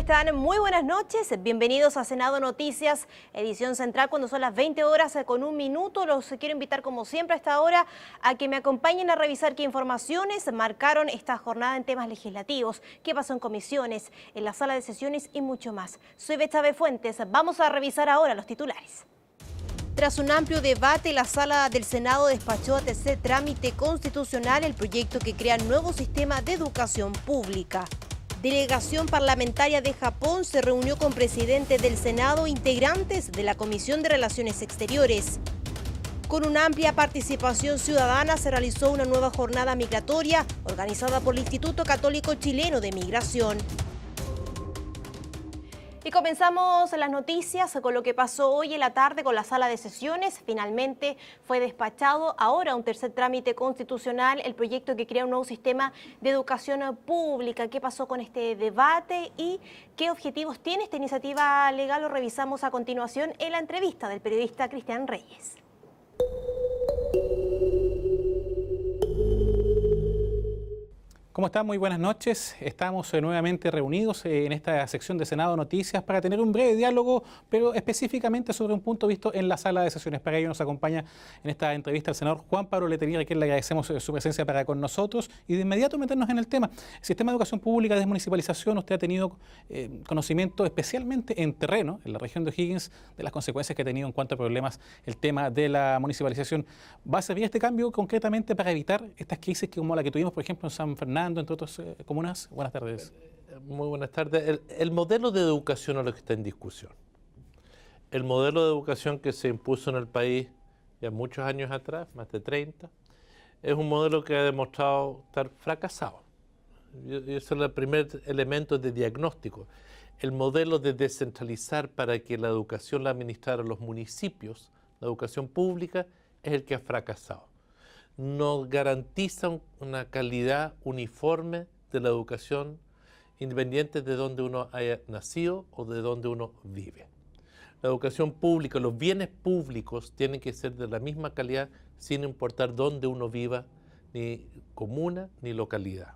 están? Muy buenas noches, bienvenidos a Senado Noticias, edición central cuando son las 20 horas con 1 minuto. Los quiero invitar como siempre a esta hora a que me acompañen a revisar qué informaciones marcaron esta jornada en temas legislativos, qué pasó en comisiones, en la sala de sesiones y mucho más. Soy Betsabe Fuentes, vamos a revisar ahora los titulares. Tras un amplio debate, la Sala del Senado despachó a tercer trámite constitucional el proyecto que crea el nuevo sistema de educación pública. Delegación parlamentaria de Japón se reunió con presidente del Senado e integrantes de la Comisión de Relaciones Exteriores. Con una amplia participación ciudadana se realizó una nueva jornada migratoria organizada por el Instituto Católico Chileno de Migración. Y comenzamos las noticias con lo que pasó hoy en la tarde con la sala de sesiones. Finalmente fue despachado ahora un tercer trámite constitucional, el proyecto que crea un nuevo sistema de educación pública. ¿Qué pasó con este debate y qué objetivos tiene esta iniciativa legal? Lo revisamos a continuación en la entrevista del periodista Cristian Reyes. ¿Cómo están? Muy buenas noches. Estamos nuevamente reunidos en esta sección de Senado Noticias para tener un breve diálogo, pero específicamente sobre un punto visto en la sala de sesiones. Para ello nos acompaña en esta entrevista el senador Juan Pablo Letelier, a quien le agradecemos su presencia para con nosotros y de inmediato meternos en el tema. El sistema de educación pública, desmunicipalización, usted ha tenido conocimiento especialmente en terreno, en la región de O'Higgins, de las consecuencias que ha tenido en cuanto a problemas el tema de la municipalización. ¿Va a servir este cambio concretamente para evitar estas crisis como la que tuvimos, por ejemplo, en San Fernando, entre otras comunas? Buenas tardes. Muy buenas tardes. El modelo de educación es lo que está en discusión. El modelo de educación que se impuso en el país ya muchos años atrás, más de 30, es un modelo que ha demostrado estar fracasado. Y ese es el primer elemento de diagnóstico. El modelo de descentralizar para que la educación la administraran los municipios, la educación pública, es el que ha fracasado. No garantiza una calidad uniforme de la educación independiente de donde uno haya nacido o de donde uno vive. La educación pública, los bienes públicos tienen que ser de la misma calidad sin importar dónde uno viva, ni comuna ni localidad.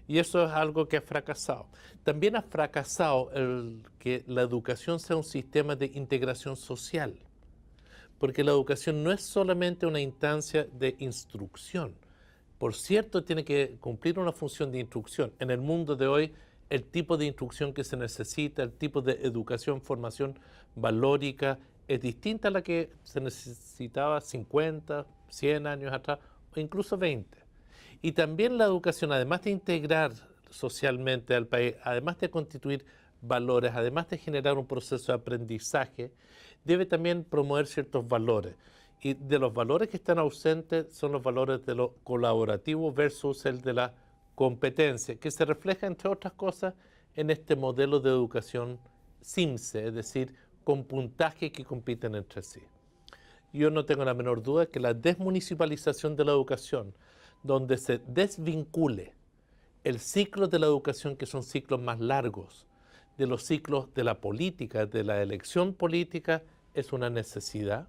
Y eso es algo que ha fracasado. También ha fracasado el que la educación sea un sistema de integración social, porque la educación no es solamente una instancia de instrucción. Por cierto, tiene que cumplir una función de instrucción. En el mundo de hoy, el tipo de instrucción que se necesita, el tipo de educación, formación valórica, es distinta a la que se necesitaba 50, 100 años atrás, o incluso 20. Y también la educación, además de integrar socialmente al país, además de constituir valores, además de generar un proceso de aprendizaje, debe también promover ciertos valores. Y de los valores que están ausentes son los valores de lo colaborativo versus el de la competencia, que se refleja, entre otras cosas, en este modelo de educación SIMSE, es decir, con puntajes que compiten entre sí. Yo no tengo la menor duda que la desmunicipalización de la educación, donde se desvincule el ciclo de la educación, que son ciclos más largos, de los ciclos de la política, de la elección política, es una necesidad.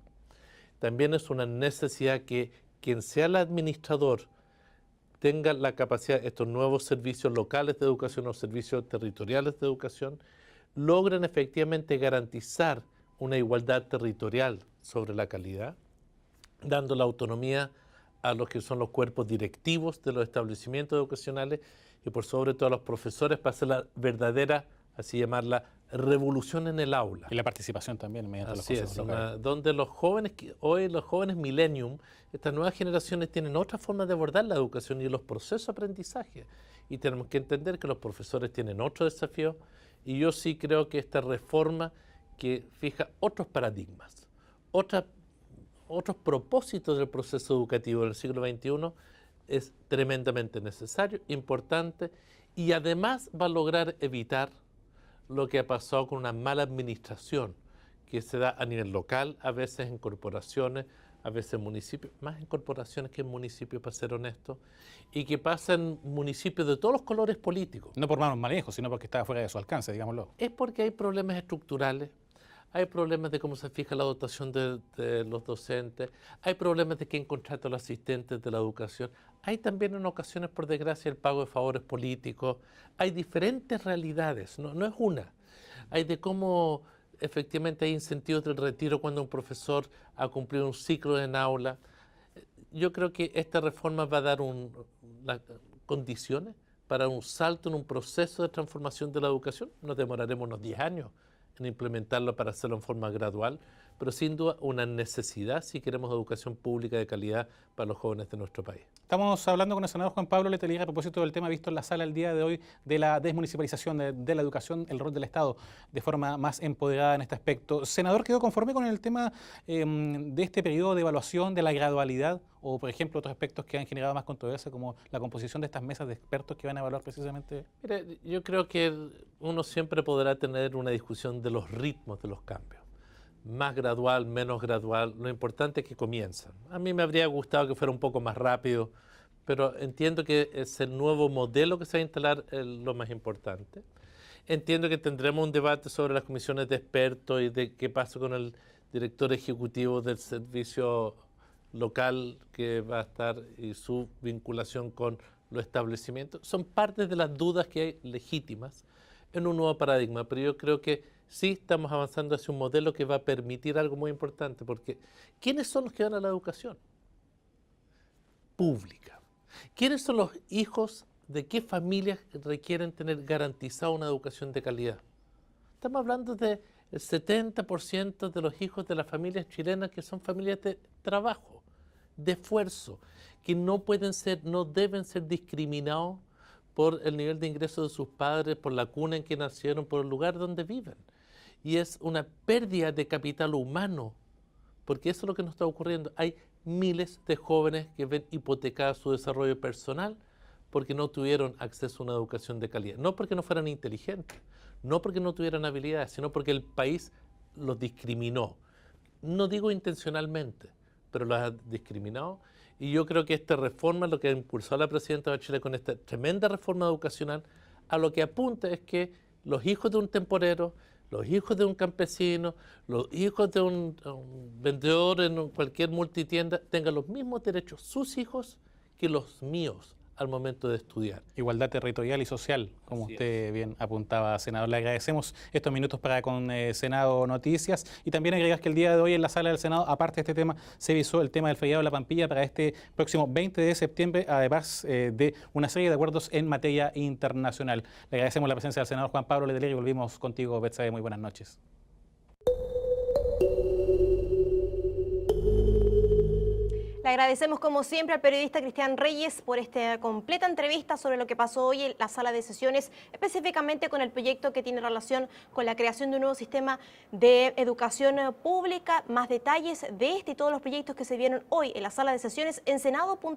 También es una necesidad que quien sea el administrador tenga la capacidad, estos nuevos servicios locales de educación o servicios territoriales de educación, logren efectivamente garantizar una igualdad territorial sobre la calidad, dando la autonomía a los que son los cuerpos directivos de los establecimientos educacionales y por sobre todo a los profesores para hacer la verdadera, así llamarla, revolución en el aula. Y la participación también mediante los Así procesos locales. donde los jóvenes, hoy los jóvenes millennium, estas nuevas generaciones tienen otra forma de abordar la educación y los procesos de aprendizaje. Y tenemos que entender que los profesores tienen otro desafío y yo sí creo que esta reforma que fija otros paradigmas, otros propósitos del proceso educativo del siglo XXI es tremendamente necesario, importante y además va a lograr evitar lo que ha pasado con una mala administración que se da a nivel local, a veces en corporaciones, a veces en municipios, más en corporaciones que en municipios, para ser honesto, y que pasa en municipios de todos los colores políticos. No por malos manejos, sino porque está fuera de su alcance, digámoslo. Es porque hay problemas estructurales, hay problemas de cómo se fija la dotación de los docentes, hay problemas de quién contrata a los asistentes de la educación, hay también en ocasiones, por desgracia, el pago de favores políticos, hay diferentes realidades, no es una. Hay de cómo efectivamente hay incentivos del retiro cuando un profesor ha cumplido un ciclo en aula. Yo creo que esta reforma va a dar las condiciones para un salto en un proceso de transformación de la educación. Nos demoraremos unos 10 años en implementarlo para hacerlo en forma gradual, pero sin duda una necesidad si queremos educación pública de calidad para los jóvenes de nuestro país. Estamos hablando con el senador Juan Pablo Letelier a propósito del tema visto en la sala el día de hoy de la desmunicipalización de la educación, el rol del Estado de forma más empoderada en este aspecto. Senador, ¿quedó conforme con el tema de este periodo de evaluación, de la gradualidad o, por ejemplo, otros aspectos que han generado más controversia como la composición de estas mesas de expertos que van a evaluar precisamente? Mire, yo creo que uno siempre podrá tener una discusión de los ritmos de los cambios. Más gradual, menos gradual, lo importante es que comienzan. A mí me habría gustado que fuera un poco más rápido, pero entiendo que es el nuevo modelo que se va a instalar lo más importante. Entiendo que tendremos un debate sobre las comisiones de expertos y de qué pasa con el director ejecutivo del servicio local que va a estar y su vinculación con los establecimientos. Son parte de las dudas que hay legítimas en un nuevo paradigma, pero yo creo que sí estamos avanzando hacia un modelo que va a permitir algo muy importante, porque ¿quiénes son los que van a la educación pública? ¿Quiénes son los hijos de qué familias requieren tener garantizada una educación de calidad? Estamos hablando del 70% de los hijos de las familias chilenas que son familias de trabajo, de esfuerzo, que no deben ser discriminados por el nivel de ingresos de sus padres, por la cuna en que nacieron, por el lugar donde viven. Y es una pérdida de capital humano, porque eso es lo que nos está ocurriendo. Hay miles de jóvenes que ven hipotecado su desarrollo personal porque no tuvieron acceso a una educación de calidad. No porque no fueran inteligentes, no porque no tuvieran habilidades, sino porque el país los discriminó. No digo intencionalmente, pero los ha discriminado. Y yo creo que esta reforma, lo que impulsó la presidenta Bachelet con esta tremenda reforma educacional, a lo que apunta es que los hijos de un temporero, los hijos de un campesino, los hijos de un vendedor en cualquier multitienda tengan los mismos derechos sus hijos que los míos al momento de estudiar. Igualdad territorial y social, como usted bien apuntaba, senador. Le agradecemos estos minutos para con Senado Noticias y también agregas que el día de hoy en la sala del Senado, aparte de este tema, se visó el tema del feriado de la Pampilla para este próximo 20 de septiembre, además de una serie de acuerdos en materia internacional. Le agradecemos la presencia del senador Juan Pablo Letelier y volvimos contigo, Betsabe. Muy buenas noches. Le agradecemos como siempre al periodista Cristian Reyes por esta completa entrevista sobre lo que pasó hoy en la sala de sesiones, específicamente con el proyecto que tiene relación con la creación de un nuevo sistema de educación pública. Más detalles de este y todos los proyectos que se vieron hoy en la sala de sesiones en senado.cl.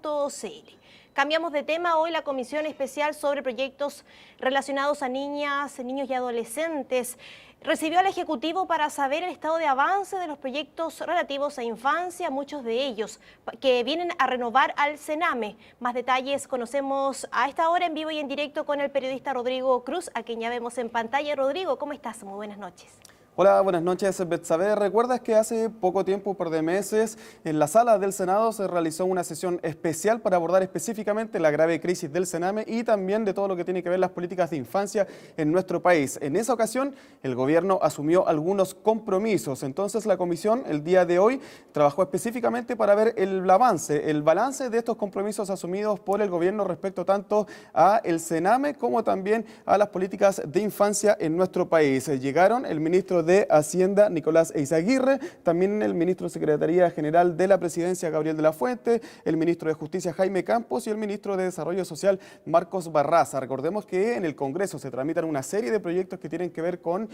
Cambiamos de tema. Hoy la Comisión Especial sobre Proyectos relacionados a niñas, niños y adolescentes recibió al Ejecutivo para saber el estado de avance de los proyectos relativos a infancia, muchos de ellos que vienen a renovar al Sename. Más detalles conocemos a esta hora en vivo y en directo con el periodista Rodrigo Cruz, a quien ya vemos en pantalla. Rodrigo, ¿cómo estás? Muy buenas noches. Hola, buenas noches, Betsabe. ¿Recuerdas que hace poco tiempo, un par de meses, en la sala del Senado se realizó una sesión especial para abordar específicamente la grave crisis del Sename y también de todo lo que tiene que ver las políticas de infancia en nuestro país? En esa ocasión, el gobierno asumió algunos compromisos. Entonces, la comisión, el día de hoy, trabajó específicamente para ver el balance de estos compromisos asumidos por el gobierno respecto tanto a el Sename como también a las políticas de infancia en nuestro país. Llegaron el ministro de Hacienda, Nicolás Eizaguirre, también el ministro de Secretaría General de la Presidencia, Gabriel de la Fuente, el ministro de Justicia, Jaime Campos, y el ministro de Desarrollo Social, Marcos Barraza. Recordemos que en el Congreso se tramitan una serie de proyectos que tienen que ver con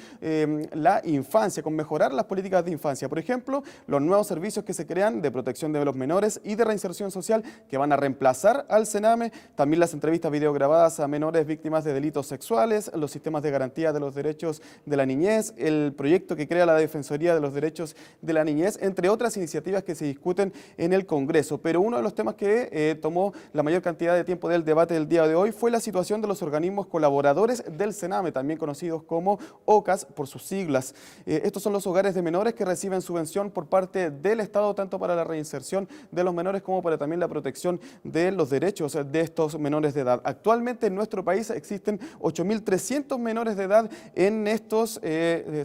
la infancia, con mejorar las políticas de infancia. Por ejemplo, los nuevos servicios que se crean de protección de los menores y de reinserción social que van a reemplazar al Sename, también las entrevistas videograbadas a menores víctimas de delitos sexuales, los sistemas de garantía de los derechos de la niñez, el proyecto que crea la Defensoría de los Derechos de la Niñez, entre otras iniciativas que se discuten en el Congreso. Pero uno de los temas que tomó la mayor cantidad de tiempo del debate del día de hoy fue la situación de los organismos colaboradores del Sename, también conocidos como OCAS por sus siglas. Estos son los hogares de menores que reciben subvención por parte del Estado, tanto para la reinserción de los menores como para también la protección de los derechos de estos menores de edad. Actualmente en nuestro país existen 8.300 menores de edad en estos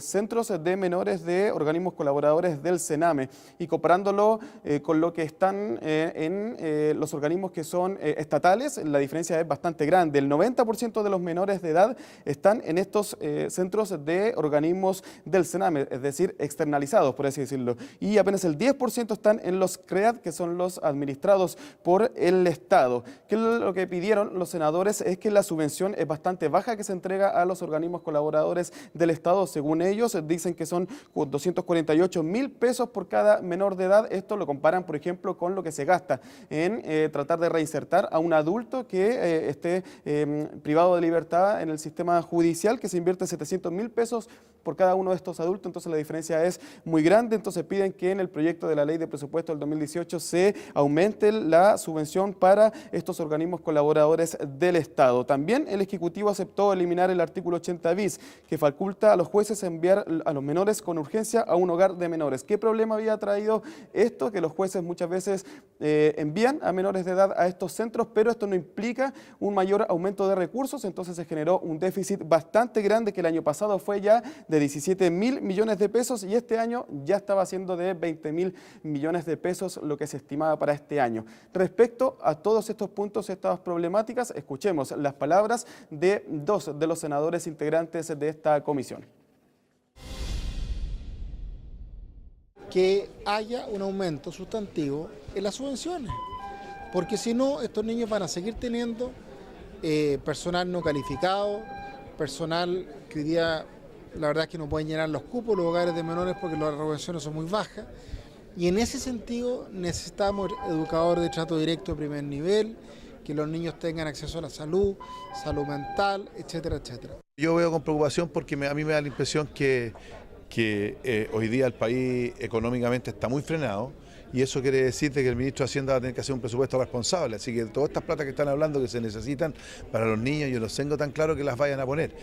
centros de menores de organismos colaboradores del Sename, y comparándolo con lo que están en los organismos que son estatales, la diferencia es bastante grande. El 90% de los menores de edad están en estos centros de organismos del Sename, es decir, externalizados, por así decirlo, y apenas el 10% están en los CREAD, que son los administrados por el Estado. ¿Qué es lo que pidieron los senadores? Es que la subvención es bastante baja que se entrega a los organismos colaboradores del Estado. Según ellos, dicen que son 248.000 pesos por cada menor de edad. Esto lo comparan, por ejemplo, con lo que se gasta en tratar de reinsertar a un adulto que esté privado de libertad en el sistema judicial, que se invierte 700.000 pesos por cada uno de estos adultos. Entonces la diferencia es muy grande. Entonces piden que en el proyecto de la ley de presupuesto del 2018 se aumente la subvención para estos organismos colaboradores del Estado. También el Ejecutivo aceptó eliminar el artículo 80 bis, que faculta a los jueces a enviar a los menores con urgencia a un hogar de menores. ¿Qué problema había traído esto? Que los jueces muchas veces envían a menores de edad a estos centros, pero esto no implica un mayor aumento de recursos. Entonces se generó un déficit bastante grande, que el año pasado fue ya de 17.000 millones de pesos y este año ya estaba siendo de 20.000 millones de pesos lo que se estimaba para este año. Respecto a todos estos puntos, estas problemáticas, escuchemos las palabras de dos de los senadores integrantes de esta comisión. Que haya un aumento sustantivo en las subvenciones, porque si no, estos niños van a seguir teniendo personal no calificado, personal que hoy día la verdad es que no pueden llenar los cupos, los hogares de menores, porque las subvenciones son muy bajas, y en ese sentido necesitamos educadores de trato directo de primer nivel, que los niños tengan acceso a la salud, salud mental, etcétera, etcétera. Yo veo con preocupación porque a mí me da la impresión que hoy día el país económicamente está muy frenado, y eso quiere decir que el ministro de Hacienda va a tener que hacer un presupuesto responsable, así que todas estas plata que están hablando que se necesitan para los niños, yo no tengo tan claro que las vayan a poner.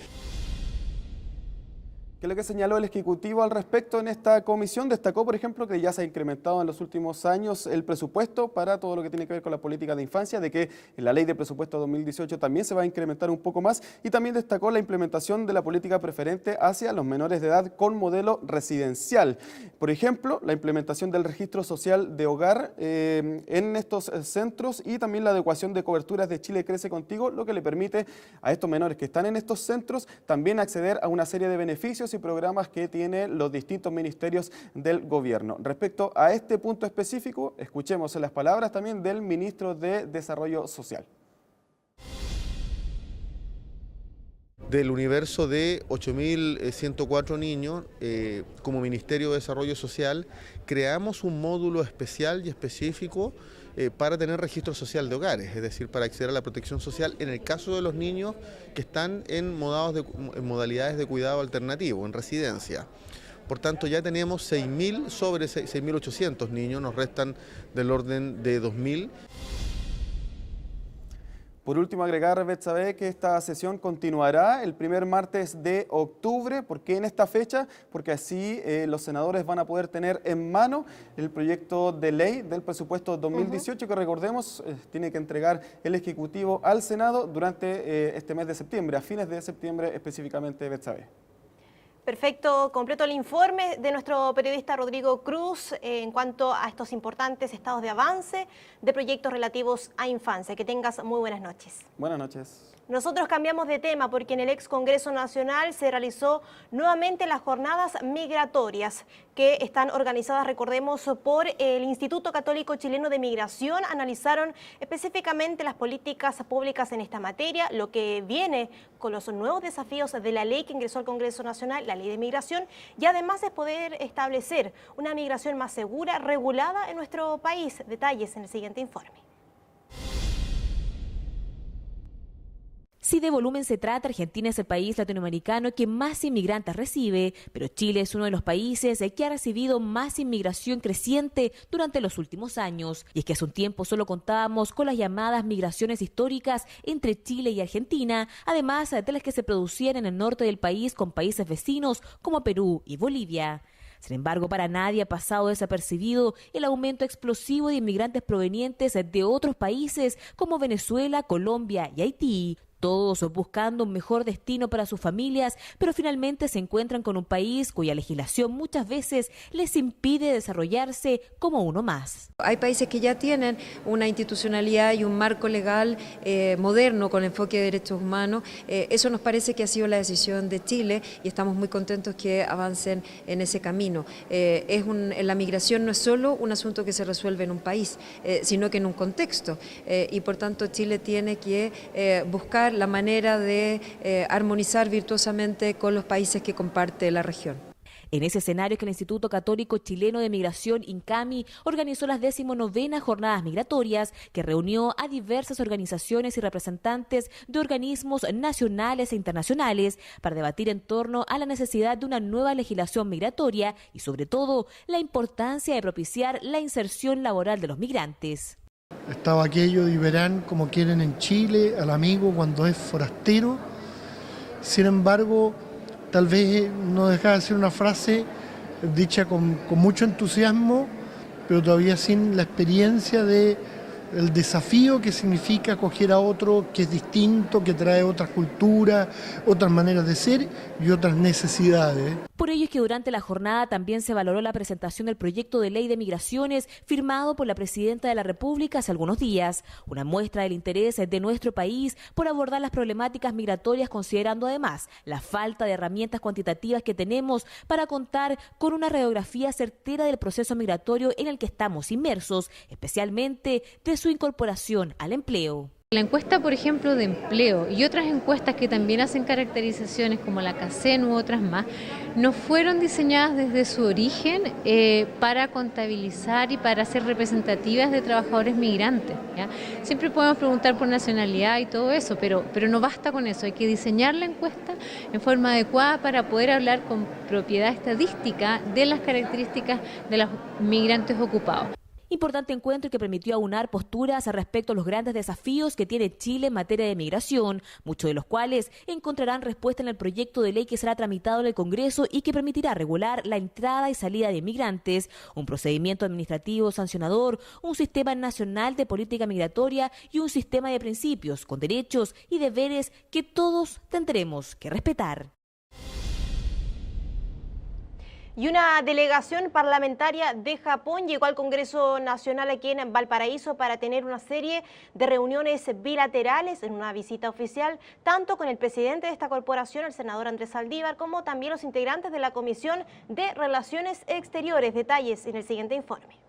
¿Qué es lo que señaló el Ejecutivo al respecto en esta comisión? Destacó, por ejemplo, que ya se ha incrementado en los últimos años el presupuesto para todo lo que tiene que ver con la política de infancia, de que en la ley de presupuesto 2018 también se va a incrementar un poco más, y también destacó la implementación de la política preferente hacia los menores de edad con modelo residencial. Por ejemplo, la implementación del registro social de hogar en estos centros, y también la adecuación de coberturas de Chile Crece Contigo, lo que le permite a estos menores que están en estos centros también acceder a una serie de beneficios y programas que tienen los distintos ministerios del gobierno. Respecto a este punto específico, escuchemos las palabras también del ministro de Desarrollo Social. Del universo de 8.104 niños, como Ministerio de Desarrollo Social, creamos un módulo especial y específico para tener registro social de hogares, es decir, para acceder a la protección social en el caso de los niños que están en modalidades de cuidado alternativo, en residencia. Por tanto, ya tenemos 6.000 sobre 6.800 niños, nos restan del orden de 2.000. Por último, agregar, Betsabe, que esta sesión continuará el primer martes de octubre. ¿Por qué en esta fecha? Porque así los senadores van a poder tener en mano el proyecto de ley del presupuesto 2018, que recordemos tiene que entregar el Ejecutivo al Senado durante este mes de septiembre, a fines de septiembre específicamente, Betsabe. Perfecto, completo el informe de nuestro periodista Rodrigo Cruz en cuanto a estos importantes estados de avance de proyectos relativos a infancia. Que tengas muy buenas noches. Buenas noches. Nosotros cambiamos de tema porque en el ex Congreso Nacional se realizó nuevamente las jornadas migratorias que están organizadas, recordemos, por el Instituto Católico Chileno de Migración. Analizaron específicamente las políticas públicas en esta materia, lo que viene con los nuevos desafíos de la ley que ingresó al Congreso Nacional, la ley de migración, y además de poder establecer una migración más segura, regulada en nuestro país. Detalles en el siguiente informe. Si de volumen se trata, Argentina es el país latinoamericano que más inmigrantes recibe, pero Chile es uno de los países que ha recibido más inmigración creciente durante los últimos años. Y es que hace un tiempo solo contábamos con las llamadas migraciones históricas entre Chile y Argentina, además de las que se producían en el norte del país con países vecinos como Perú y Bolivia. Sin embargo, para nadie ha pasado desapercibido el aumento explosivo de inmigrantes provenientes de otros países como Venezuela, Colombia y Haití. Todos buscando un mejor destino para sus familias, pero finalmente se encuentran con un país cuya legislación muchas veces les impide desarrollarse como uno más. Hay países que ya tienen una institucionalidad y un marco legal moderno con enfoque de derechos humanos. Eso nos parece que ha sido la decisión de Chile y estamos muy contentos que avancen en ese camino. La migración no es solo un asunto que se resuelve en un país, sino que en un contexto. Y por tanto Chile tiene que buscar la manera de armonizar virtuosamente con los países que comparte la región. En ese escenario que el Instituto Católico Chileno de Migración, INCAMI, organizó las 19ª Jornadas Migratorias, que reunió a diversas organizaciones y representantes de organismos nacionales e internacionales para debatir en torno a la necesidad de una nueva legislación migratoria y, sobre todo, la importancia de propiciar la inserción laboral de los migrantes. Estaba aquello y verán como quieren en Chile al amigo cuando es forastero. Sin embargo, tal vez no deja de ser una frase dicha con mucho entusiasmo, pero todavía sin la experiencia de el desafío que significa acoger a otro que es distinto, que trae otras culturas, otras maneras de ser y otras necesidades. Por ello es que durante la jornada también se valoró la presentación del proyecto de ley de migraciones firmado por la Presidenta de la República hace algunos días, una muestra del interés de nuestro país por abordar las problemáticas migratorias, considerando además la falta de herramientas cuantitativas que tenemos para contar con una radiografía certera del proceso migratorio en el que estamos inmersos, especialmente de su incorporación al empleo. La encuesta, por ejemplo, de empleo y otras encuestas que también hacen caracterizaciones como la CACEN u otras más, no fueron diseñadas desde su origen para contabilizar y para ser representativas de trabajadores migrantes, ¿ya? Siempre podemos preguntar por nacionalidad y todo eso, pero no basta con eso, hay que diseñar la encuesta en forma adecuada para poder hablar con propiedad estadística de las características de los migrantes ocupados. Importante encuentro que permitió aunar posturas respecto a los grandes desafíos que tiene Chile en materia de migración, muchos de los cuales encontrarán respuesta en el proyecto de ley que será tramitado en el Congreso y que permitirá regular la entrada y salida de inmigrantes, un procedimiento administrativo sancionador, un sistema nacional de política migratoria y un sistema de principios con derechos y deberes que todos tendremos que respetar. Y una delegación parlamentaria de Japón llegó al Congreso Nacional aquí en Valparaíso para tener una serie de reuniones bilaterales en una visita oficial, tanto con el presidente de esta corporación, el senador Andrés Saldívar, como también los integrantes de la Comisión de Relaciones Exteriores. Detalles en el siguiente informe.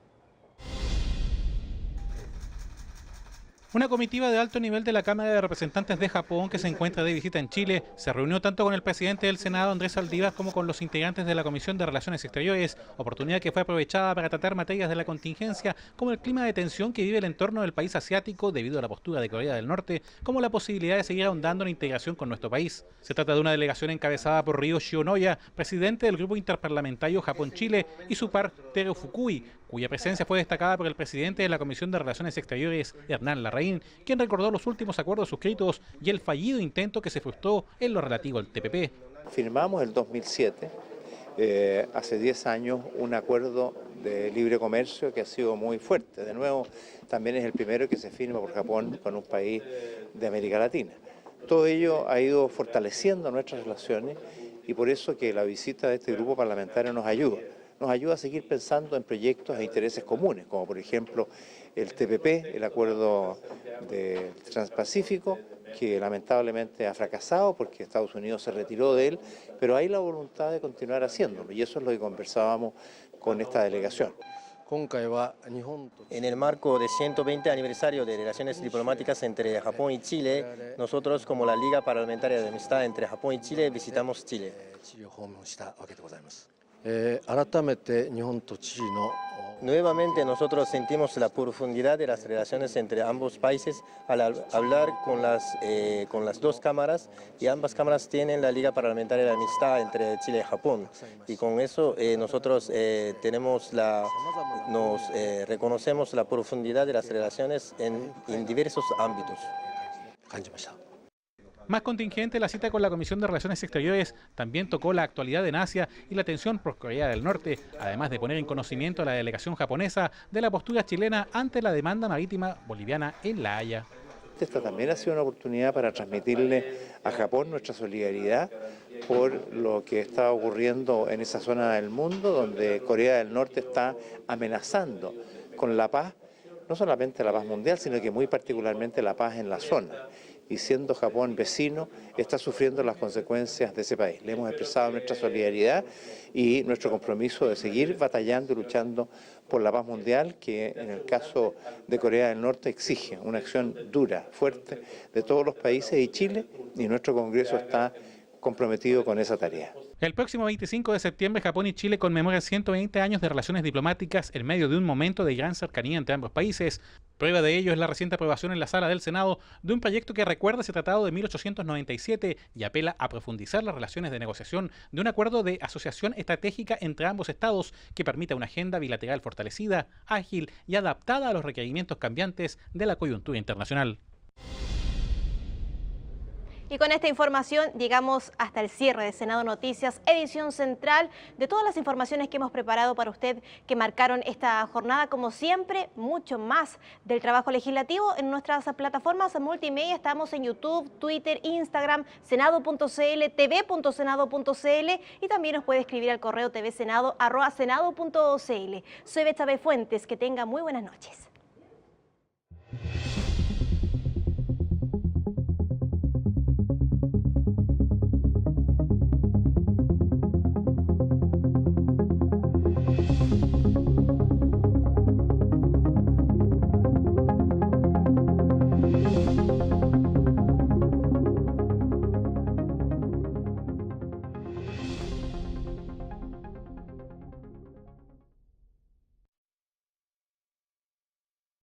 Una comitiva de alto nivel de la Cámara de Representantes de Japón, que se encuentra de visita en Chile, se reunió tanto con el presidente del Senado, Andrés Saldívar, como con los integrantes de la Comisión de Relaciones Exteriores, oportunidad que fue aprovechada para tratar materias de la contingencia, como el clima de tensión que vive el entorno del país asiático debido a la postura de Corea del Norte, como la posibilidad de seguir ahondando en la integración con nuestro país. Se trata de una delegación encabezada por Ryo Shionoya, presidente del Grupo Interparlamentario Japón-Chile, y su par Tero Fukui, cuya presencia fue destacada por el presidente de la Comisión de Relaciones Exteriores, Hernán Larraín, quien recordó los últimos acuerdos suscritos y el fallido intento que se frustró en lo relativo al TPP. Firmamos el 2007, hace 10 años, un acuerdo de libre comercio que ha sido muy fuerte. De nuevo, también es el primero que se firma por Japón con un país de América Latina. Todo ello ha ido fortaleciendo nuestras relaciones y por eso que la visita de este grupo parlamentario nos ayuda. Nos ayuda a seguir pensando en proyectos e intereses comunes, como por ejemplo el TPP, el Acuerdo Transpacífico, que lamentablemente ha fracasado porque Estados Unidos se retiró de él, pero hay la voluntad de continuar haciéndolo y eso es lo que conversábamos con esta delegación. En el marco del 120 aniversario de relaciones diplomáticas entre Japón y Chile, nosotros como la Liga Parlamentaria de Amistad entre Japón y Chile visitamos Chile. Nuevamente nosotros sentimos la profundidad de las relaciones entre ambos países al hablar con las dos cámaras, y ambas cámaras tienen la Liga Parlamentaria de la Amistad entre Chile y Japón, y con eso nosotros reconocemos la profundidad de las relaciones en diversos ámbitos. Más contingente, la cita con la Comisión de Relaciones Exteriores también tocó la actualidad en Asia y la tensión por Corea del Norte, además de poner en conocimiento a la delegación japonesa de la postura chilena ante la demanda marítima boliviana en La Haya. Esta también ha sido una oportunidad para transmitirle a Japón nuestra solidaridad por lo que está ocurriendo en esa zona del mundo, donde Corea del Norte está amenazando con la paz, no solamente la paz mundial, sino que muy particularmente la paz en la zona. Y siendo Japón vecino, está sufriendo las consecuencias de ese país. Le hemos expresado nuestra solidaridad y nuestro compromiso de seguir batallando y luchando por la paz mundial, que en el caso de Corea del Norte exige una acción dura, fuerte, de todos los países, y Chile y nuestro Congreso está comprometido con esa tarea. El próximo 25 de septiembre, Japón y Chile conmemoran 120 años de relaciones diplomáticas en medio de un momento de gran cercanía entre ambos países. Prueba de ello es la reciente aprobación en la sala del Senado de un proyecto que recuerda ese tratado de 1897 y apela a profundizar las relaciones de negociación de un acuerdo de asociación estratégica entre ambos estados que permita una agenda bilateral fortalecida, ágil y adaptada a los requerimientos cambiantes de la coyuntura internacional. Y con esta información llegamos hasta el cierre de Senado Noticias, edición central, de todas las informaciones que hemos preparado para usted que marcaron esta jornada. Como siempre, mucho más del trabajo legislativo en nuestras plataformas multimedia. Estamos en YouTube, Twitter, Instagram, senado.cl, tv.senado.cl, y también nos puede escribir al correo tvsenado@senado.cl. Soy Betsabe Fuentes, que tenga muy buenas noches.